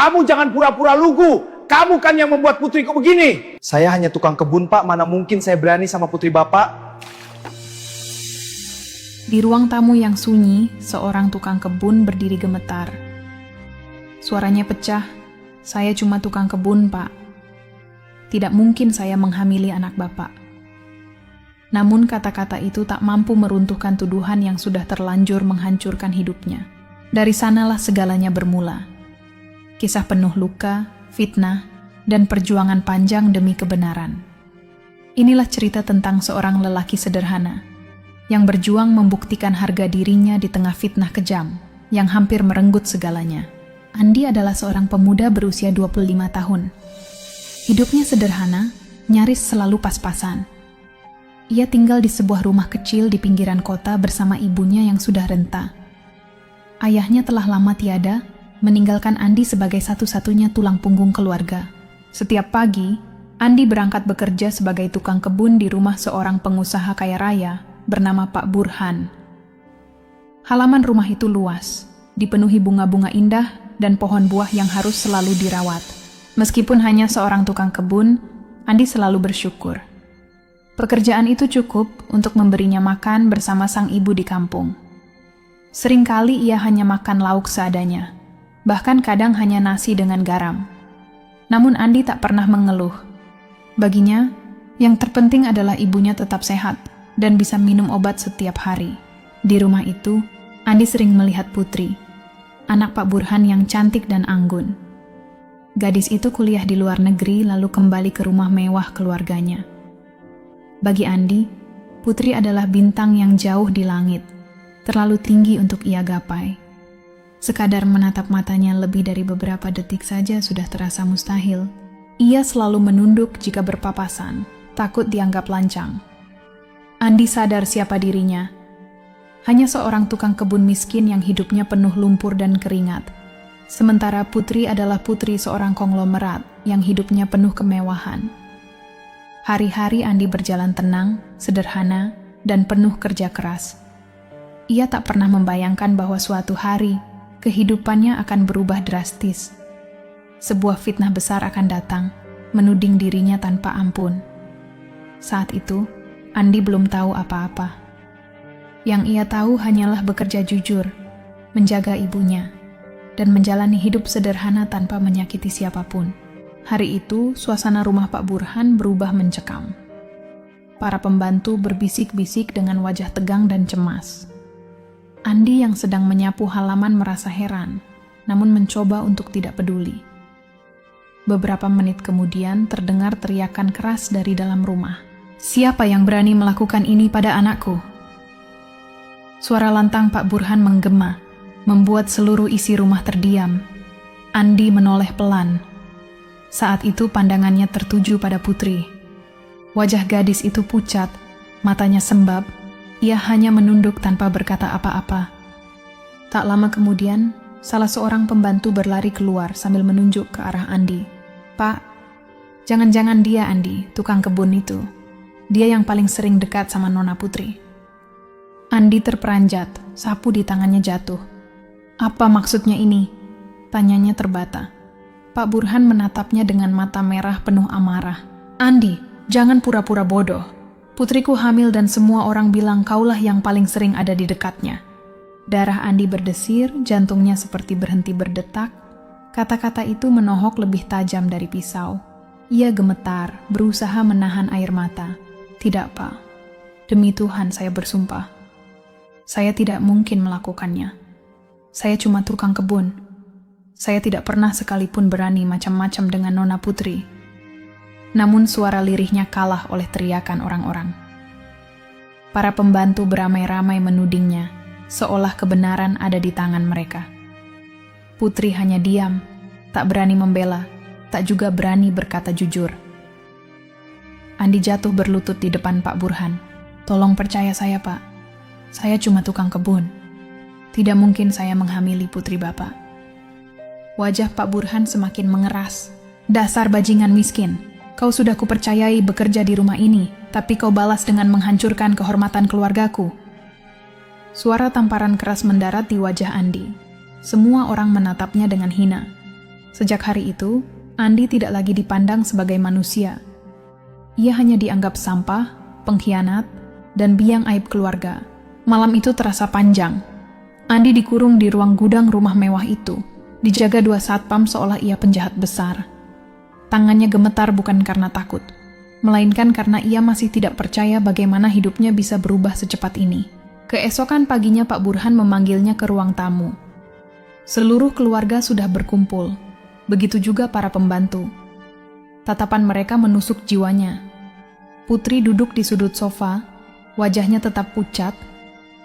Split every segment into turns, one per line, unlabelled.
Kamu jangan pura-pura lugu. Kamu kan yang membuat putriku begini.
Saya hanya tukang kebun, Pak. Mana mungkin saya berani sama putri Bapak?
Di ruang tamu yang sunyi, seorang tukang kebun berdiri gemetar. Suaranya pecah. Saya cuma tukang kebun, Pak. Tidak mungkin saya menghamili anak Bapak. Namun kata-kata itu tak mampu meruntuhkan tuduhan yang sudah terlanjur menghancurkan hidupnya. Dari sanalah segalanya bermula. Kisah penuh luka, fitnah, dan perjuangan panjang demi kebenaran. Inilah cerita tentang seorang lelaki sederhana yang berjuang membuktikan harga dirinya di tengah fitnah kejam yang hampir merenggut segalanya. Andi adalah seorang pemuda berusia 25 tahun. Hidupnya sederhana, nyaris selalu pas-pasan. Ia tinggal di sebuah rumah kecil di pinggiran kota bersama ibunya yang sudah renta. Ayahnya telah lama tiada, meninggalkan Andi sebagai satu-satunya tulang punggung keluarga. Setiap pagi, Andi berangkat bekerja sebagai tukang kebun di rumah seorang pengusaha kaya raya bernama Pak Burhan. Halaman rumah itu luas, dipenuhi bunga-bunga indah dan pohon buah yang harus selalu dirawat. Meskipun hanya seorang tukang kebun, Andi selalu bersyukur. Pekerjaan itu cukup untuk memberinya makan bersama sang ibu di kampung. Seringkali ia hanya makan lauk seadanya, bahkan kadang hanya nasi dengan garam. Namun Andi tak pernah mengeluh. Baginya, yang terpenting adalah ibunya tetap sehat dan bisa minum obat setiap hari. Di rumah itu, Andi sering melihat Putri, anak Pak Burhan yang cantik dan anggun. Gadis itu kuliah di luar negeri lalu kembali ke rumah mewah keluarganya. Bagi Andi, Putri adalah bintang yang jauh di langit, terlalu tinggi untuk ia gapai. Sekadar menatap matanya lebih dari beberapa detik saja sudah terasa mustahil. Ia selalu menunduk jika berpapasan, takut dianggap lancang. Andi sadar siapa dirinya. Hanya seorang tukang kebun miskin yang hidupnya penuh lumpur dan keringat. Sementara Putri adalah putri seorang konglomerat yang hidupnya penuh kemewahan. Hari-hari Andi berjalan tenang, sederhana, dan penuh kerja keras. Ia tak pernah membayangkan bahwa suatu hari kehidupannya akan berubah drastis. Sebuah fitnah besar akan datang, menuding dirinya tanpa ampun. Saat itu, Andi belum tahu apa-apa. Yang ia tahu hanyalah bekerja jujur, menjaga ibunya, dan menjalani hidup sederhana tanpa menyakiti siapapun. Hari itu, suasana rumah Pak Burhan berubah mencekam. Para pembantu berbisik-bisik dengan wajah tegang dan cemas. Andi yang sedang menyapu halaman merasa heran, namun mencoba untuk tidak peduli. Beberapa menit kemudian terdengar teriakan keras dari dalam rumah. "Siapa yang berani melakukan ini pada anakku?" Suara lantang Pak Burhan menggema, membuat seluruh isi rumah terdiam. Andi menoleh pelan. Saat itu pandangannya tertuju pada Putri. Wajah gadis itu pucat, matanya sembab. Ia hanya menunduk tanpa berkata apa-apa. Tak lama kemudian, salah seorang pembantu berlari keluar sambil menunjuk ke arah Andi. "Pak, jangan-jangan dia Andi, tukang kebun itu. Dia yang paling sering dekat sama Nona Putri." Andi terperanjat, sapu di tangannya jatuh. "Apa maksudnya ini?" tanyanya terbata. Pak Burhan menatapnya dengan mata merah penuh amarah. "Andi, jangan pura-pura bodoh. Putriku hamil dan semua orang bilang kaulah yang paling sering ada di dekatnya." Darah Andi berdesir, jantungnya seperti berhenti berdetak. Kata-kata itu menohok lebih tajam dari pisau. Ia gemetar, berusaha menahan air mata. "Tidak, Pak. Demi Tuhan saya bersumpah. Saya tidak mungkin melakukannya. Saya cuma tukang kebun. Saya tidak pernah sekalipun berani macam-macam dengan Nona Putri." Namun suara lirihnya kalah oleh teriakan orang-orang. Para pembantu beramai-ramai menudingnya, seolah kebenaran ada di tangan mereka. Putri hanya diam, tak berani membela, tak juga berani berkata jujur. Andi jatuh berlutut di depan Pak Burhan. "Tolong percaya saya, Pak. Saya cuma tukang kebun. Tidak mungkin saya menghamili putri Bapak." Wajah Pak Burhan semakin mengeras. "Dasar bajingan miskin. Kau sudah kupercayai bekerja di rumah ini, tapi kau balas dengan menghancurkan kehormatan keluargaku." Suara tamparan keras mendarat di wajah Andi. Semua orang menatapnya dengan hina. Sejak hari itu, Andi tidak lagi dipandang sebagai manusia. Ia hanya dianggap sampah, pengkhianat, dan biang aib keluarga. Malam itu terasa panjang. Andi dikurung di ruang gudang rumah mewah itu, dijaga 2 satpam seolah ia penjahat besar. Tangannya gemetar bukan karena takut, melainkan karena ia masih tidak percaya bagaimana hidupnya bisa berubah secepat ini. Keesokan paginya Pak Burhan memanggilnya ke ruang tamu. Seluruh keluarga sudah berkumpul, begitu juga para pembantu. Tatapan mereka menusuk jiwanya. Putri duduk di sudut sofa, wajahnya tetap pucat,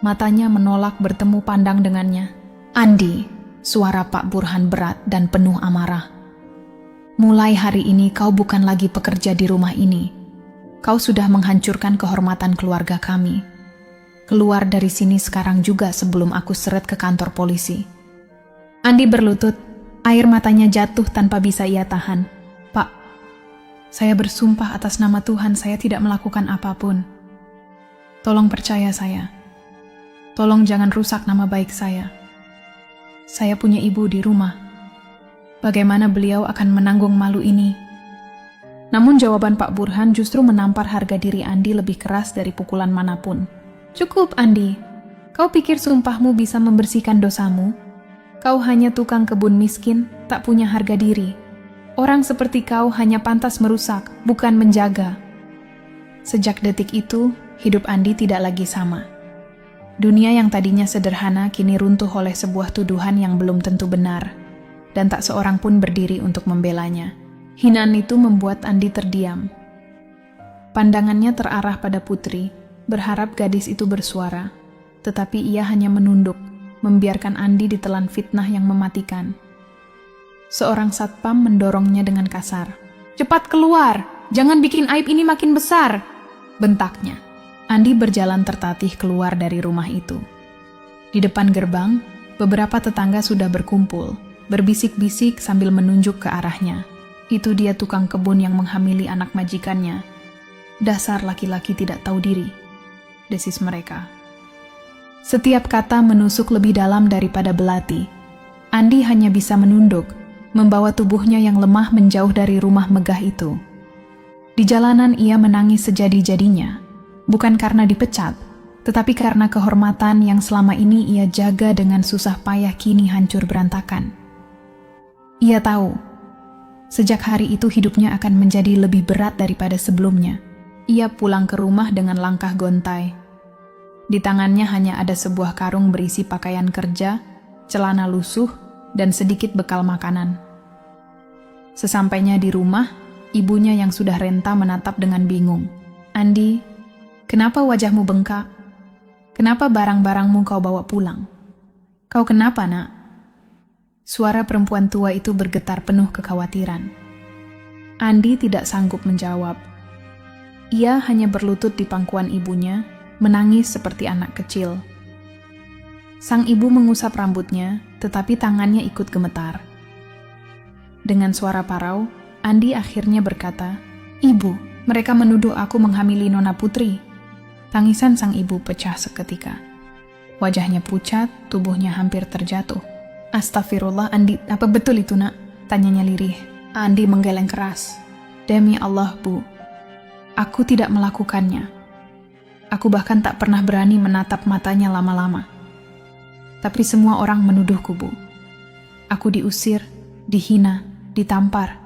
matanya menolak bertemu pandang dengannya. "Andi," suara Pak Burhan berat dan penuh amarah. "Mulai hari ini kau bukan lagi pekerja di rumah ini. Kau sudah menghancurkan kehormatan keluarga kami. Keluar dari sini sekarang juga sebelum aku seret ke kantor polisi." Andi berlutut, air matanya jatuh tanpa bisa ia tahan. "Pak, saya bersumpah atas nama Tuhan saya tidak melakukan apapun. Tolong percaya saya. Tolong jangan rusak nama baik saya. Saya punya ibu di rumah. Bagaimana beliau akan menanggung malu ini?" Namun jawaban Pak Burhan justru menampar harga diri Andi lebih keras dari pukulan manapun. "Cukup, Andi. Kau pikir sumpahmu bisa membersihkan dosamu? Kau hanya tukang kebun miskin, tak punya harga diri. Orang seperti kau hanya pantas merusak, bukan menjaga." Sejak detik itu, hidup Andi tidak lagi sama. Dunia yang tadinya sederhana kini runtuh oleh sebuah tuduhan yang belum tentu benar, dan tak seorang pun berdiri untuk membelanya. Hinaan itu membuat Andi terdiam. Pandangannya terarah pada Putri, berharap gadis itu bersuara, tetapi ia hanya menunduk, membiarkan Andi ditelan fitnah yang mematikan. Seorang satpam mendorongnya dengan kasar. "Cepat keluar! Jangan bikin aib ini makin besar!" bentaknya. Andi berjalan tertatih keluar dari rumah itu. Di depan gerbang, beberapa tetangga sudah berkumpul, berbisik-bisik sambil menunjuk ke arahnya. Itu dia tukang kebun yang menghamili anak majikannya. "Dasar laki-laki tidak tahu diri," desis mereka. Setiap kata menusuk lebih dalam daripada belati. Andi hanya bisa menunduk, membawa tubuhnya yang lemah menjauh dari rumah megah itu. Di jalanan ia menangis sejadi-jadinya, bukan karena dipecat, tetapi karena kehormatan yang selama ini ia jaga dengan susah payah kini hancur berantakan. Ia tahu, sejak hari itu hidupnya akan menjadi lebih berat daripada sebelumnya. Ia pulang ke rumah dengan langkah gontai. Di tangannya hanya ada sebuah karung berisi pakaian kerja, celana lusuh, dan sedikit bekal makanan. Sesampainya di rumah, ibunya yang sudah renta menatap dengan bingung. "Andi, kenapa wajahmu bengkak? Kenapa barang-barangmu kau bawa pulang? Kau kenapa, nak?" Suara perempuan tua itu bergetar penuh kekhawatiran. Andi tidak sanggup menjawab. Ia hanya berlutut di pangkuan ibunya, menangis seperti anak kecil. Sang ibu mengusap rambutnya, tetapi tangannya ikut gemetar. Dengan suara parau, Andi akhirnya berkata, "Ibu, mereka menuduh aku menghamili Nona Putri." Tangisan sang ibu pecah seketika. Wajahnya pucat, tubuhnya hampir terjatuh. "Astagfirullah, Andi, apa betul itu, nak?" tanyanya lirih. Andi menggeleng keras. "Demi Allah, Bu, aku tidak melakukannya. Aku bahkan tak pernah berani menatap matanya lama-lama. Tapi semua orang menuduhku, Bu. Aku diusir, dihina, ditampar.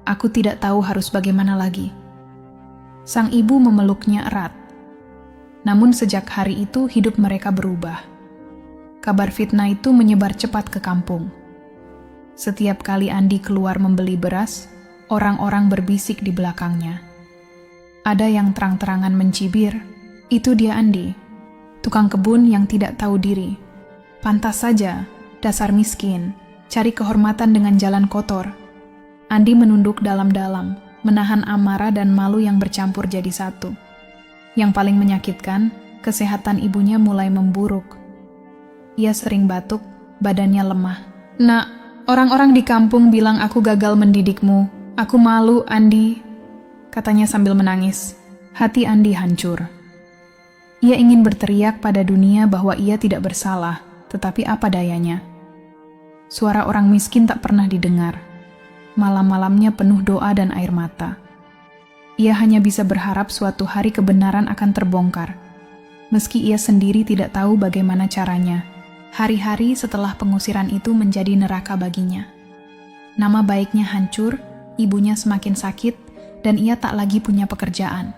Aku tidak tahu harus bagaimana lagi." Sang ibu memeluknya erat. Namun sejak hari itu hidup mereka berubah. Kabar fitnah itu menyebar cepat ke kampung. Setiap kali Andi keluar membeli beras, orang-orang berbisik di belakangnya. Ada yang terang-terangan mencibir, "Itu dia Andi, tukang kebun yang tidak tahu diri. Pantas saja, dasar miskin, cari kehormatan dengan jalan kotor." Andi menunduk dalam-dalam, menahan amarah dan malu yang bercampur jadi satu. Yang paling menyakitkan, kesehatan ibunya mulai memburuk. Ia sering batuk, badannya lemah. "Nak, orang-orang di kampung bilang aku gagal mendidikmu. Aku malu, Andi," katanya sambil menangis. Hati Andi hancur. Ia ingin berteriak pada dunia bahwa ia tidak bersalah, tetapi apa dayanya. Suara orang miskin tak pernah didengar. Malam-malamnya penuh doa dan air mata. Ia hanya bisa berharap suatu hari kebenaran akan terbongkar. Meski ia sendiri tidak tahu bagaimana caranya, hari-hari setelah pengusiran itu menjadi neraka baginya. Nama baiknya hancur, ibunya semakin sakit, dan ia tak lagi punya pekerjaan.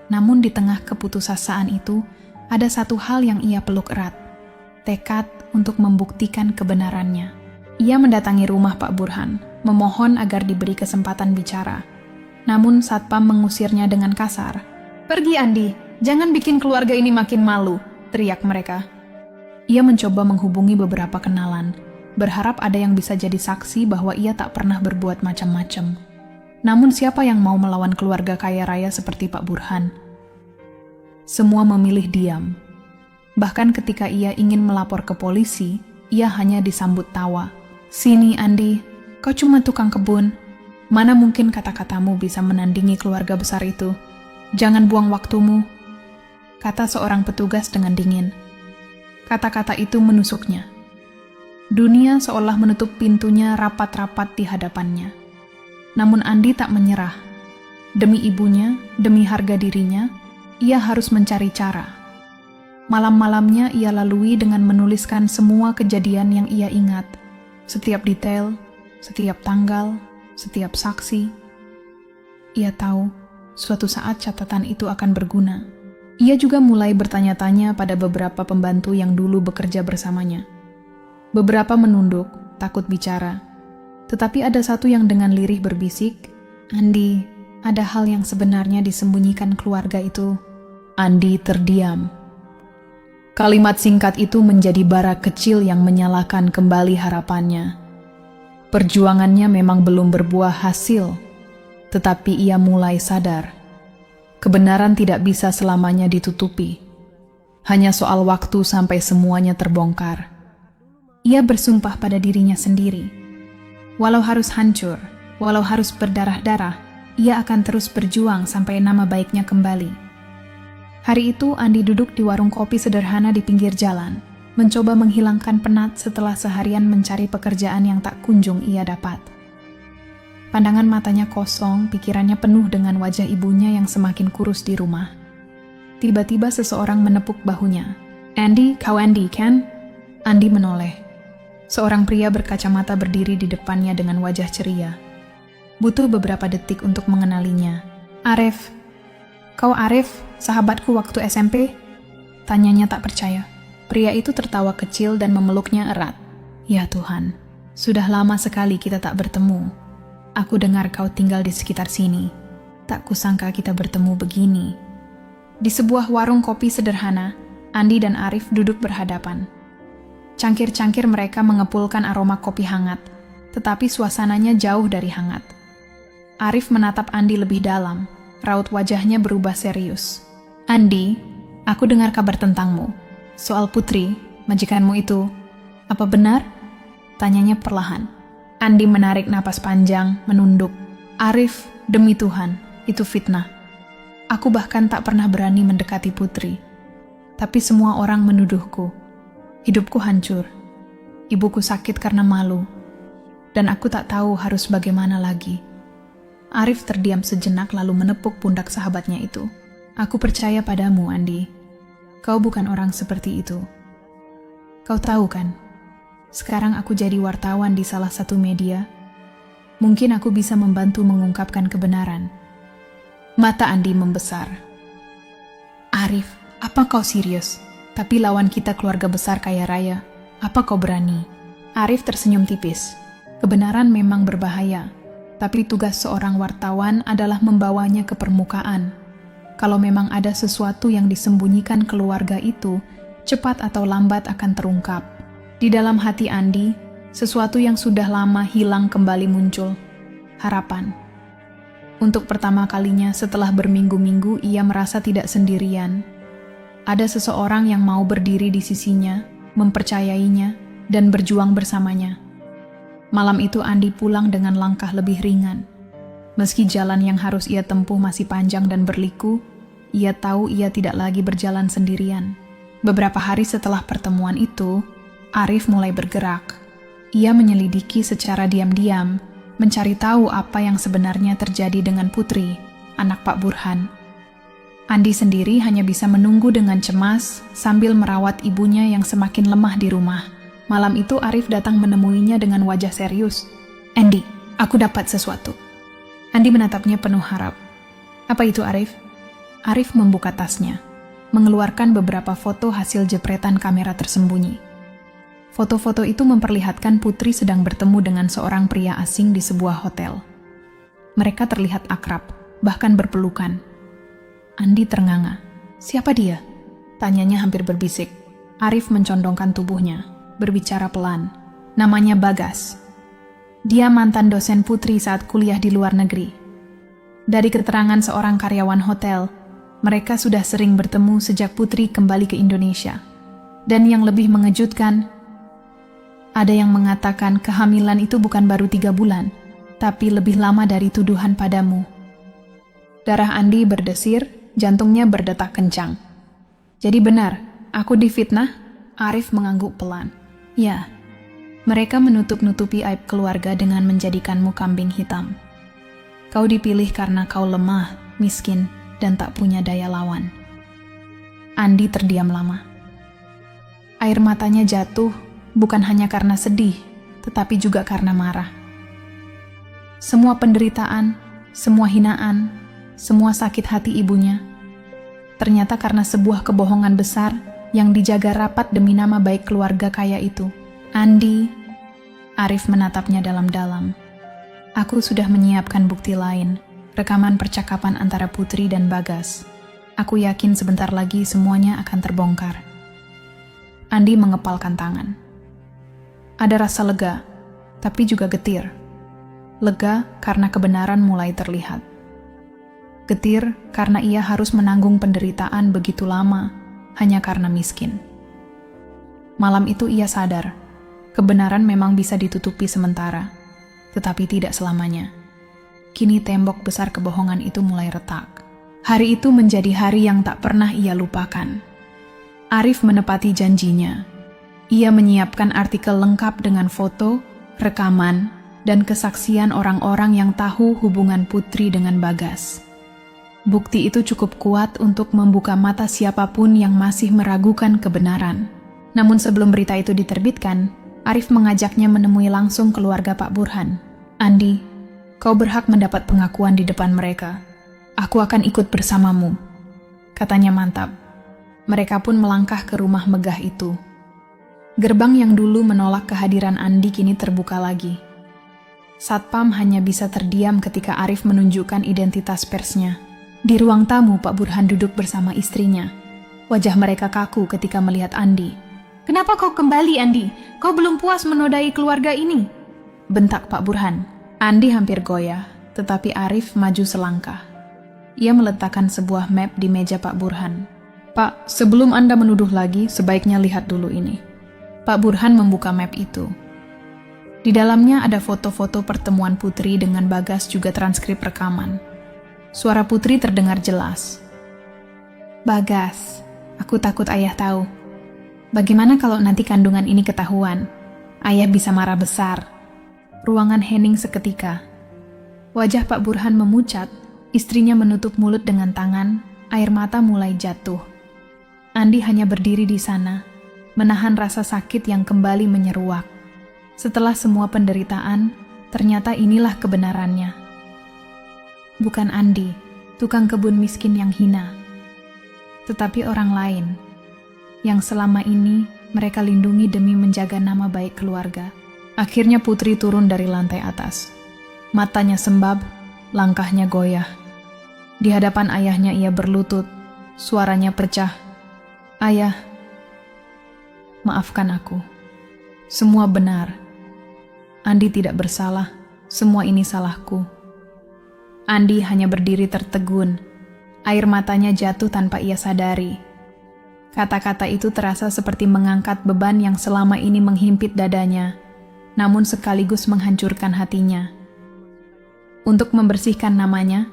Namun di tengah keputusasaan itu, ada satu hal yang ia peluk erat, tekad untuk membuktikan kebenarannya. Ia mendatangi rumah Pak Burhan, memohon agar diberi kesempatan bicara. Namun Satpam mengusirnya dengan kasar. "Pergi Andi, jangan bikin keluarga ini makin malu," teriak mereka. Ia mencoba menghubungi beberapa kenalan, berharap ada yang bisa jadi saksi bahwa ia tak pernah berbuat macam-macam. Namun siapa yang mau melawan keluarga kaya raya seperti Pak Burhan? Semua memilih diam. Bahkan ketika ia ingin melapor ke polisi, ia hanya disambut tawa. "Sini Andi, kau cuma tukang kebun. Mana mungkin kata-katamu bisa menandingi keluarga besar itu? Jangan buang waktumu," kata seorang petugas dengan dingin. Kata-kata itu menusuknya. Dunia seolah menutup pintunya rapat-rapat di hadapannya. Namun Andi tak menyerah. Demi ibunya, demi harga dirinya, ia harus mencari cara. Malam-malamnya ia lalui dengan menuliskan semua kejadian yang ia ingat. Setiap detail, setiap tanggal, setiap saksi. Ia tahu suatu saat catatan itu akan berguna. Ia juga mulai bertanya-tanya pada beberapa pembantu yang dulu bekerja bersamanya. Beberapa menunduk, takut bicara. Tetapi ada satu yang dengan lirih berbisik, "Andi, ada hal yang sebenarnya disembunyikan keluarga itu." Andi terdiam. Kalimat singkat itu menjadi bara kecil yang menyalakan kembali harapannya. Perjuangannya memang belum berbuah hasil, tetapi ia mulai sadar. Kebenaran tidak bisa selamanya ditutupi. Hanya soal waktu sampai semuanya terbongkar. Ia bersumpah pada dirinya sendiri. Walau harus hancur, walau harus berdarah-darah, ia akan terus berjuang sampai nama baiknya kembali. Hari itu Andi duduk di warung kopi sederhana di pinggir jalan, mencoba menghilangkan penat setelah seharian mencari pekerjaan yang tak kunjung ia dapat. Pandangan matanya kosong, pikirannya penuh dengan wajah ibunya yang semakin kurus di rumah. Tiba-tiba seseorang menepuk bahunya. "Andi, kau Andi, kan?" Andi menoleh. Seorang pria berkacamata berdiri di depannya dengan wajah ceria. Butuh beberapa detik untuk mengenalinya. "Arif, kau Arif, sahabatku waktu SMP?" Tanyanya tak percaya. Pria itu tertawa kecil dan memeluknya erat. "Ya Tuhan, sudah lama sekali kita tak bertemu. Aku dengar kau tinggal di sekitar sini. Tak kusangka kita bertemu begini." Di sebuah warung kopi sederhana, Andi dan Arif duduk berhadapan. Cangkir-cangkir mereka mengepulkan aroma kopi hangat, tetapi suasananya jauh dari hangat. Arif menatap Andi lebih dalam, raut wajahnya berubah serius. "Andi, aku dengar kabar tentangmu. Soal Putri, majikanmu itu, apa benar?" Tanyanya perlahan. Andi menarik napas panjang, menunduk. "Arif, demi Tuhan, itu fitnah. Aku bahkan tak pernah berani mendekati Putri. Tapi semua orang menuduhku. Hidupku hancur. Ibuku sakit karena malu. Dan aku tak tahu harus bagaimana lagi." Arif terdiam sejenak lalu menepuk pundak sahabatnya itu. "Aku percaya padamu, Andi. Kau bukan orang seperti itu. Kau tahu kan, sekarang aku jadi wartawan di salah satu media. Mungkin aku bisa membantu mengungkapkan kebenaran." Mata Andi membesar. "Arif, apa kau serius? Tapi lawan kita keluarga besar kaya raya. Apa kau berani?" Arif tersenyum tipis. Kebenaran memang berbahaya, tapi tugas seorang wartawan adalah membawanya ke permukaan. Kalau memang ada sesuatu yang disembunyikan keluarga itu, cepat atau lambat akan terungkap. Di dalam hati Andi, sesuatu yang sudah lama hilang kembali muncul. Harapan. Untuk pertama kalinya setelah berminggu-minggu ia merasa tidak sendirian. Ada seseorang yang mau berdiri di sisinya, mempercayainya, dan berjuang bersamanya. Malam itu Andi pulang dengan langkah lebih ringan. Meski jalan yang harus ia tempuh masih panjang dan berliku, ia tahu ia tidak lagi berjalan sendirian. Beberapa hari setelah pertemuan itu, Arif mulai bergerak. Ia menyelidiki secara diam-diam, mencari tahu apa yang sebenarnya terjadi dengan Putri, anak Pak Burhan. Andi sendiri hanya bisa menunggu dengan cemas sambil merawat ibunya yang semakin lemah di rumah. Malam itu Arif datang menemuinya dengan wajah serius. "Andi, aku dapat sesuatu." Andi menatapnya penuh harap. "Apa itu, Arif?" Arif membuka tasnya, mengeluarkan beberapa foto hasil jepretan kamera tersembunyi. Foto-foto itu memperlihatkan Putri sedang bertemu dengan seorang pria asing di sebuah hotel. Mereka terlihat akrab, bahkan berpelukan. Andi ternganga. "Siapa dia?" tanyanya hampir berbisik. Arif mencondongkan tubuhnya, berbicara pelan. "Namanya Bagas. Dia mantan dosen Putri saat kuliah di luar negeri. Dari keterangan seorang karyawan hotel, mereka sudah sering bertemu sejak Putri kembali ke Indonesia. Dan yang lebih mengejutkan, ada yang mengatakan kehamilan itu bukan baru 3 bulan, tapi lebih lama dari tuduhan padamu." Darah Andi berdesir, jantungnya berdetak kencang. "Jadi benar, aku difitnah?" Arif mengangguk pelan. "Ya, mereka menutup-nutupi aib keluarga dengan menjadikanmu kambing hitam. Kau dipilih karena kau lemah, miskin, dan tak punya daya lawan." Andi terdiam lama. Air matanya jatuh, bukan hanya karena sedih, tetapi juga karena marah. Semua penderitaan, semua hinaan, semua sakit hati ibunya, ternyata karena sebuah kebohongan besar yang dijaga rapat demi nama baik keluarga kaya itu. "Andi," Arif menatapnya dalam-dalam. "Aku sudah menyiapkan bukti lain, rekaman percakapan antara Putri dan Bagas. Aku yakin sebentar lagi semuanya akan terbongkar." Andi mengepalkan tangan. Ada rasa lega, tapi juga getir. Lega karena kebenaran mulai terlihat. Getir karena ia harus menanggung penderitaan begitu lama hanya karena miskin. Malam itu ia sadar, kebenaran memang bisa ditutupi sementara, tetapi tidak selamanya. Kini tembok besar kebohongan itu mulai retak. Hari itu menjadi hari yang tak pernah ia lupakan. Arif menepati janjinya. Ia menyiapkan artikel lengkap dengan foto, rekaman, dan kesaksian orang-orang yang tahu hubungan Putri dengan Bagas. Bukti itu cukup kuat untuk membuka mata siapapun yang masih meragukan kebenaran. Namun sebelum berita itu diterbitkan, Arif mengajaknya menemui langsung keluarga Pak Burhan. "Andi, kau berhak mendapat pengakuan di depan mereka. Aku akan ikut bersamamu," katanya mantap. Mereka pun melangkah ke rumah megah itu. Gerbang yang dulu menolak kehadiran Andi kini terbuka lagi. Satpam hanya bisa terdiam ketika Arif menunjukkan identitas persnya. Di ruang tamu, Pak Burhan duduk bersama istrinya. Wajah mereka kaku ketika melihat Andi. "Kenapa kau kembali, Andi? Kau belum puas menodai keluarga ini?" bentak Pak Burhan. Andi hampir goyah, tetapi Arif maju selangkah. Ia meletakkan sebuah map di meja Pak Burhan. "Pak, sebelum Anda menuduh lagi, sebaiknya lihat dulu ini." Pak Burhan membuka map itu. Di dalamnya ada foto-foto pertemuan Putri dengan Bagas, juga transkrip rekaman. Suara Putri terdengar jelas. "Bagas, aku takut ayah tahu. Bagaimana kalau nanti kandungan ini ketahuan? Ayah bisa marah besar." Ruangan hening seketika. Wajah Pak Burhan memucat, istrinya menutup mulut dengan tangan, air mata mulai jatuh. Andi hanya berdiri di sana, menahan rasa sakit yang kembali menyeruak. Setelah semua penderitaan, ternyata inilah kebenarannya. Bukan Andi, tukang kebun miskin yang hina, tetapi orang lain, yang selama ini mereka lindungi demi menjaga nama baik keluarga. Akhirnya Putri turun dari lantai atas. Matanya sembab, langkahnya goyah. Di hadapan ayahnya ia berlutut, suaranya pecah. "Ayah, maafkan aku. Semua benar. Andi tidak bersalah, semua ini salahku." Andi hanya berdiri tertegun. Air matanya jatuh tanpa ia sadari. Kata-kata itu terasa seperti mengangkat beban yang selama ini menghimpit dadanya, namun sekaligus menghancurkan hatinya. Untuk membersihkan namanya,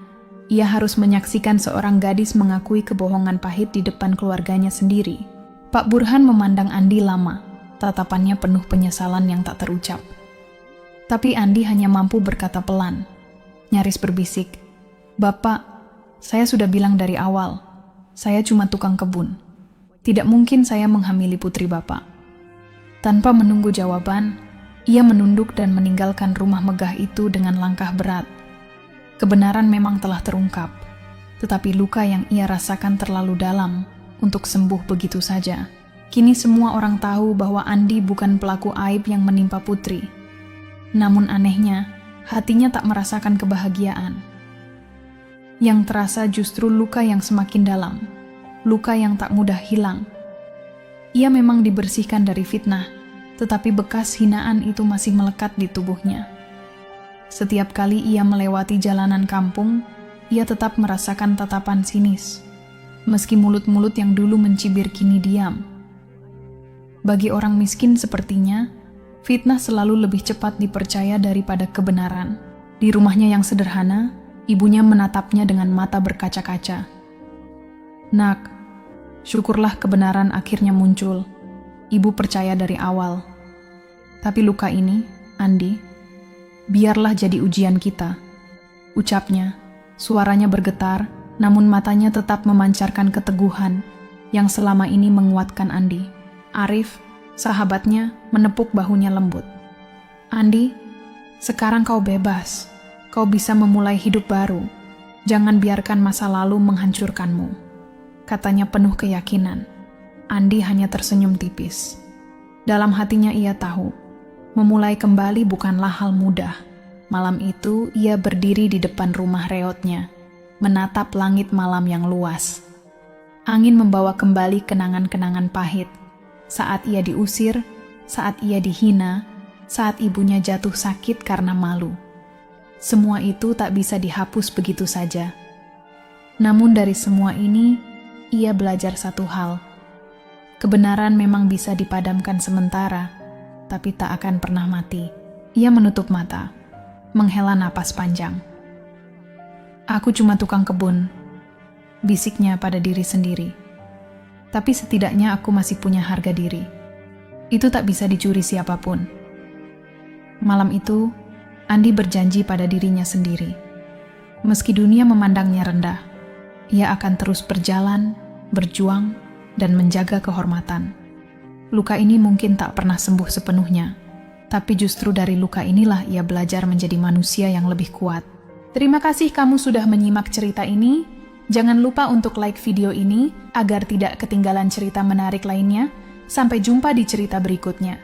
ia harus menyaksikan seorang gadis mengakui kebohongan pahit di depan keluarganya sendiri. Pak Burhan memandang Andi lama, tatapannya penuh penyesalan yang tak terucap. Tapi Andi hanya mampu berkata pelan, nyaris berbisik, "Bapak, saya sudah bilang dari awal, saya cuma tukang kebun. Tidak mungkin saya menghamili putri Bapak." Tanpa menunggu jawaban, ia menunduk dan meninggalkan rumah megah itu dengan langkah berat. Kebenaran memang telah terungkap, tetapi luka yang ia rasakan terlalu dalam untuk sembuh begitu saja. Kini semua orang tahu bahwa Andi bukan pelaku aib yang menimpa putri. Namun anehnya, hatinya tak merasakan kebahagiaan. Yang terasa justru luka yang semakin dalam, luka yang tak mudah hilang. Ia memang dibersihkan dari fitnah, tetapi bekas hinaan itu masih melekat di tubuhnya. Setiap kali ia melewati jalanan kampung, ia tetap merasakan tatapan sinis. Meski mulut-mulut yang dulu mencibir kini diam. Bagi orang miskin sepertinya, fitnah selalu lebih cepat dipercaya daripada kebenaran. Di rumahnya yang sederhana, ibunya menatapnya dengan mata berkaca-kaca. "Nak, syukurlah kebenaran akhirnya muncul. Ibu percaya dari awal. Tapi luka ini, Andi, biarlah jadi ujian kita," ucapnya. Suaranya bergetar, namun matanya tetap memancarkan keteguhan yang selama ini menguatkan Andi. Arif, sahabatnya, menepuk bahunya lembut. "Andi, sekarang kau bebas. Kau bisa memulai hidup baru. Jangan biarkan masa lalu menghancurkanmu," katanya penuh keyakinan. Andi hanya tersenyum tipis. Dalam hatinya ia tahu, memulai kembali bukanlah hal mudah. Malam itu ia berdiri di depan rumah reotnya, menatap langit malam yang luas. Angin membawa kembali kenangan-kenangan pahit. Saat ia diusir, saat ia dihina, saat ibunya jatuh sakit karena malu. Semua itu tak bisa dihapus begitu saja. Namun dari semua ini, ia belajar satu hal. Kebenaran memang bisa dipadamkan sementara, tapi tak akan pernah mati. Ia menutup mata, menghela napas panjang. "Aku cuma tukang kebun," bisiknya pada diri sendiri. "Tapi setidaknya aku masih punya harga diri. Itu tak bisa dicuri siapapun." Malam itu, Andi berjanji pada dirinya sendiri. Meski dunia memandangnya rendah, ia akan terus berjalan, berjuang, dan menjaga kehormatan. Luka ini mungkin tak pernah sembuh sepenuhnya, tapi justru dari luka inilah ia belajar menjadi manusia yang lebih kuat. Terima kasih kamu sudah menyimak cerita ini. Jangan lupa untuk like video ini agar tidak ketinggalan cerita menarik lainnya. Sampai jumpa di cerita berikutnya.